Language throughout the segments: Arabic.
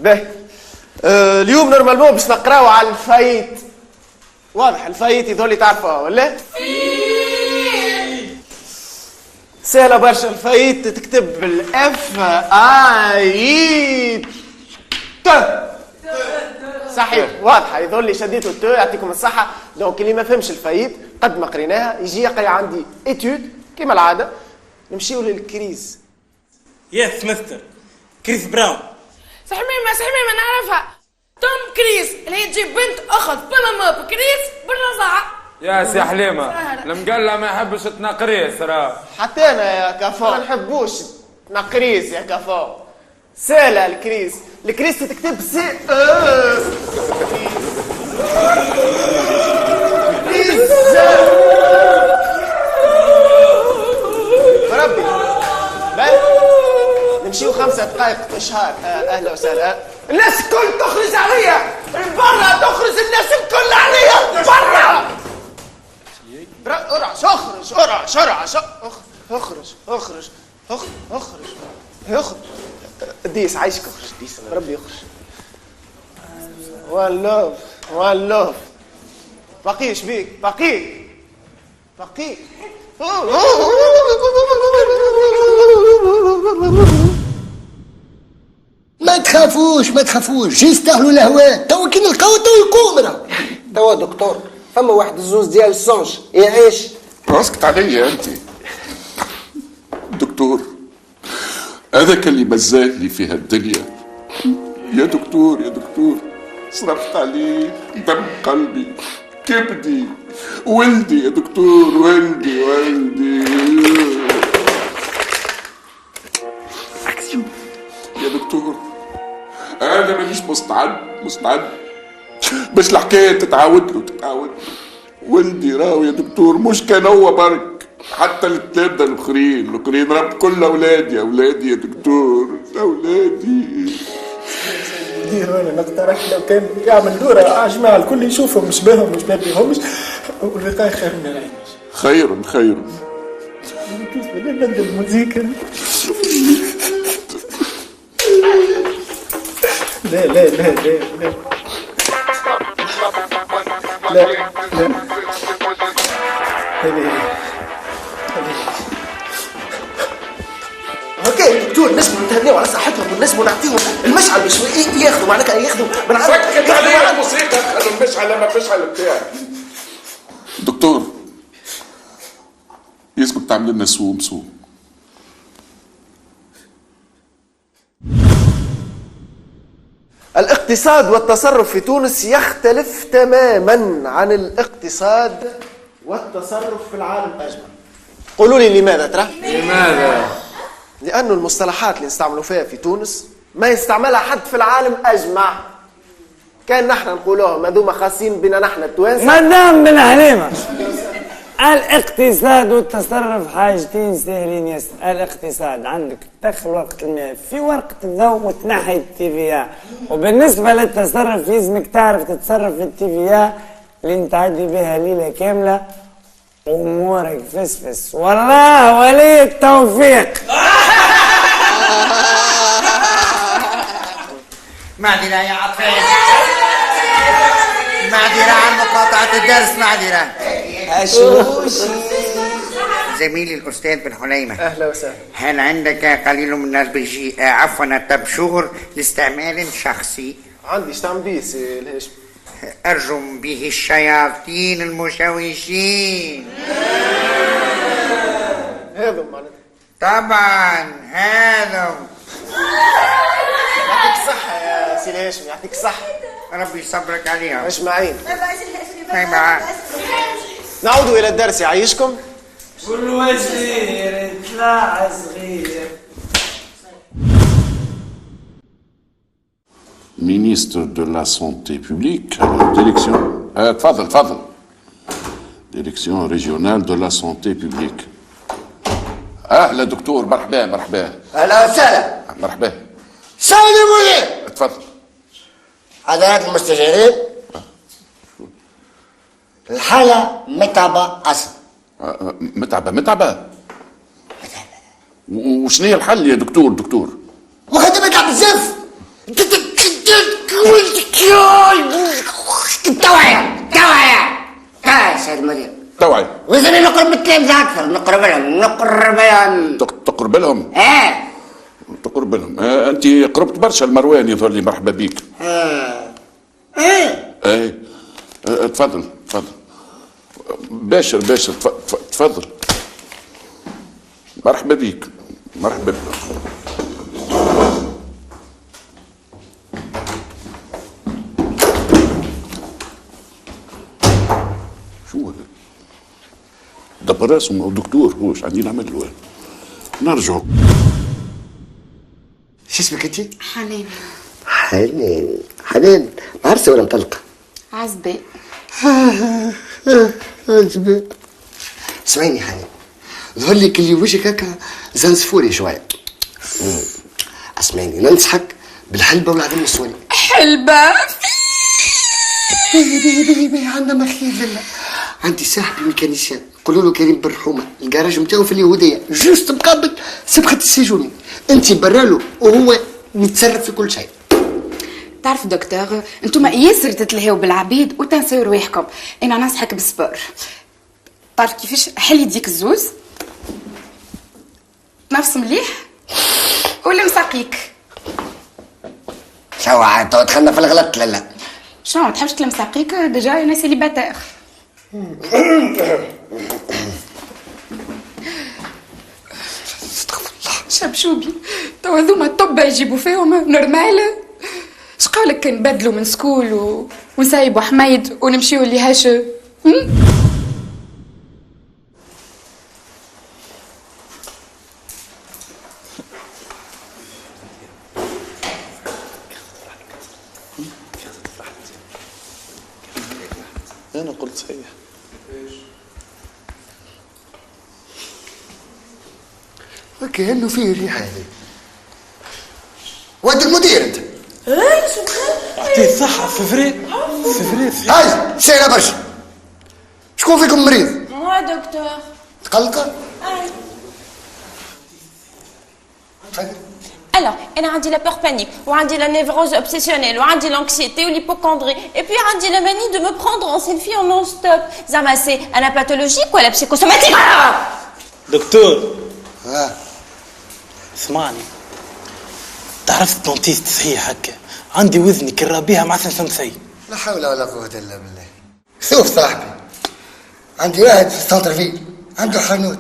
باهي. اليوم نورمالمون باش نقراو على الفايت. واضح الفايت يظهر لي تعرفوها ولا؟ سهلة برشا. الفايت تكتب بالاف اي ت. صحيح واضحة. يظهر لي شديتوا التو. يعطيكم الصحة. دونك اللي ما فهمش الفايت قد ما قريناها يجي يقرا عندي اتيود كما العادة. نمشيو للكريز. يس مستر كريس براون. صح ميمة نعرفها. توم كريس اللي هي تجيب بنت اخذ بلا بكريس بالرضاعة. يا سي حليمة المقلة ما يحبش تنقريس راه. حتى انا يا كفو ما نحبوش تنقريس يا كفو. سهلة الكريس. الكريس تكتب سي بربي. باهي نمشيو 5 دقائق اشهار. اهلا وسهلا. الناس الكل تخرج عليا برا. تخرج الناس الكل عليا برا. ارعش اخرج. ديس عايشك. اخرج ديس ربي يخرج. وان لوف بقي شبيك بقي ما تخافوش يستاهلوا الهوان. تو كي نلقاو تو يقوم راه. توا دكتور فما واحد الزوز ديال السونج يعيش. راسكت عليا انت دكتور. هذاك اللي مزالي في هالدنيا يا دكتور صرفت عليه دم قلبي كبدي ولدي يا دكتور. ولدي يا دكتور. انا مانيش مستعد باش الحكايه تتعاود له. ولدي راهو يا دكتور مش كان هو برك حتى الثلاثه الاخرين رب كل اولادي يا دكتور. اولادي دير انا نقترح لو كان يعمل دوره على جماعه الكل يشوفهم مش باهم مش ما بيهمش والوقايه خير من العلاج. خير نبدا الموسيقى. لا اوكي دكتور نجموا نتهنيو على صحتهم ونجموا نعطيهم المشعل باش ياخذوا معناها ياخذوا سكت عليا الموسيقى. خلوا المشعل لما المشعل بتاعي. دكتور يسكت تعمل لنا سوم. الاقتصاد والتصرف في تونس يختلف تماما عن الاقتصاد والتصرف في العالم اجمع. قولوا لي لماذا ترى؟ لماذا؟ لأنه المصطلحات اللي نستعملوا فيها في تونس ما يستعملها حد في العالم أجمع. كان نحن نقولوهم هذوما خاصين بنا نحن التوانسة. مدام بن حليمة الاقتصاد والتصرف حاجتين سهلين ياسر. الاقتصاد عندك تدخل ورقة المال في ورقة الضوء وتنحي التيفيا. وبالنسبة للتصرف لازمك تعرف تتصرف في التيفيا اللي تعدي بها ليلة كاملة امورك فسفس. والله ولي التوفيق. معذرة يا عطفان. معذرة عن مقاطعة الدرس. معذرة. زميلي الأستاذ بن حليمة. أهلا وسهلا. هل عندك قليل من البيجي عفوا التبشور لاستعمال شخصي؟ عندي. اشتعمل بيه سي الهاشم؟ أرجم به الشياطين المشوشين. هذا معناتها. طبعا هذا. يعطيك الصحة يا سي الهاشم. يعطيك الصحة. ربي يصبرك عليها. اجمعين. طيب نعودوا إلى الدرس. يعيشكم. كل وزير يطلع صغير. ministre de la santé publique, direction تفضل direction régionale de la santé publique. اهلا دكتور. مرحبا. اهلا وسهلا. مرحبا. سامي المدير. تفضل. حضرات المستشارين الحالة متعبة أصلا. متعبة. وشنو هي الحل يا دكتور؟ وخدمتها بزاف. توعية يا سيد المدير. توعي وإذا نقرب التلامذة أكثر، نقرب لهم. تقرب لهم؟ إيه. تقرب لهم. أنت قربت برشا المروان يظهر لي. مرحبا بيك. إيه. تفضل. باشر تفضل. مرحبا بيك. شو هذا؟ دبر راسه دكتور هو ايش عندي نعمل له؟ نرجعوا. شو اسمك انت؟ حنان. حنان عرسه ولا مطلقه؟ عزباء. عزباء. اسمعيني حنان، ظهر لك اللي وجهك هكا زنزفوري شويه. اسمعيني، ننصحك بالحلبه والعدم السوري. حلبة؟ بيه عندنا ما خير لله. عندي صاحبي ميكانيسيان، قولوا له كريم بالرحومه، الجراج نتاعو في اليهوديه، جوست مقابل سبخه السجوني. انت برا له وهو يتصرف في كل شيء. تعرف دكتور، انتم ياسر تتلهاو بالعبيد وتنساو رواحكم. انا ننصحك بالسبور. تعرف كيفاش؟ حل يديك الزوز، نفس مليح ولا مساقيك. شو عاد دخلنا في الغلط؟ لا شنو ما تحبش تلمساقيك؟ ديجا انا سيليباتير. استغفر الله. شبشوبي توا هذوما الطب يجيبوا فيهم نورمال. شقولك نبدلوا من سكول ونسايبوا حميد ونمشيو اللي هاشو. أنا قلت صحيح. وكأنه فيه ريحة هذه. واد المدير أنت. أعطيه الصحة. ففري. هاي سيرة برشا. شكون فيكم مريض؟ موا دكتور. تقلقة؟ Alors, انا عندي لا peur panique, وعندي la névrose obsessionnelle, وعندي l'anxiété ou l'hypocondrie, et puis عندي la manie de me prendre en selfie en non-stop. زعما سي انا باثولوجيك ولا بسيكوسوماتيك؟ دكتور. اسمعني، تعرف دونتيست صحيح هكا، عندي وذني كرا بيها مع سنسي. لا حول ولا قوة إلا بالله. شوف صاحبي، عندي واحد في السنتر فيل عنده حانوت،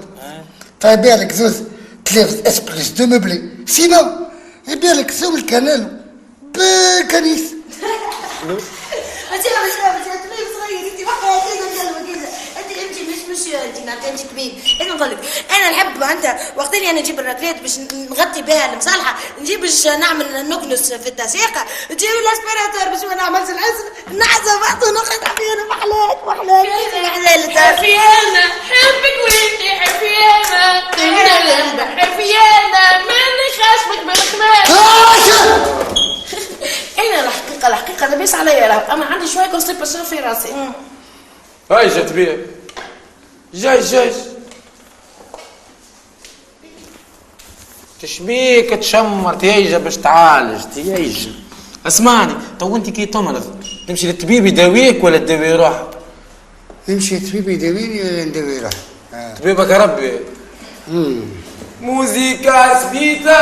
فيبيع لك زوز تلفز اسبريس دو مبلي، سينو يبيع لك سوم الكنال بالكنيس. انت صغير، انت واحده كذا انت كبير. انا نقول لك انا نحب انت وقت اللي انا نجيب الركلات باش نغطي بها المصالحه، نجيب باش نعمل نكنس في التسيقه، تجيب الاسبيراتور باش ما نعملش العسل، نعزه بعض ونقعد فيها محلات حبي انا حبك وانت حبي انا حبي انا ماني خاشمك بالخماس. انا الحقيقه لاباس عليا، انا عندي شويه كونستيباسيون في راسي. هاي جات بيه. جاي تشبيك تشمر تيجا باش تعالج تيجا. اسمعني، تو انت كي تمرض تمشي للطبيب يداويك ولا تداوي روحك؟ نمشي للطبيب يداويني ولا نداوي روحي؟ طبيبك يا ربي. موزيكا سبيتال.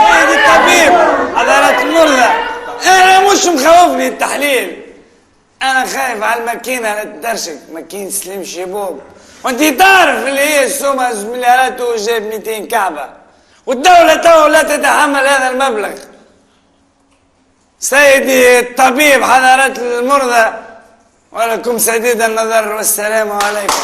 سيدي الطبيب، حضرات المرضى، انا مش مخوفني التحليل، انا خايف على الماكينه لا تدرشك، ماكينه سليم شيبوب، وانت تعرف اللي هي السومه ملياراته جايب 200 كعبه، والدوله تو لا تتحمل هذا المبلغ. سيدي الطبيب، حضرات المرضى، ولكم سديد النظر والسلام عليكم.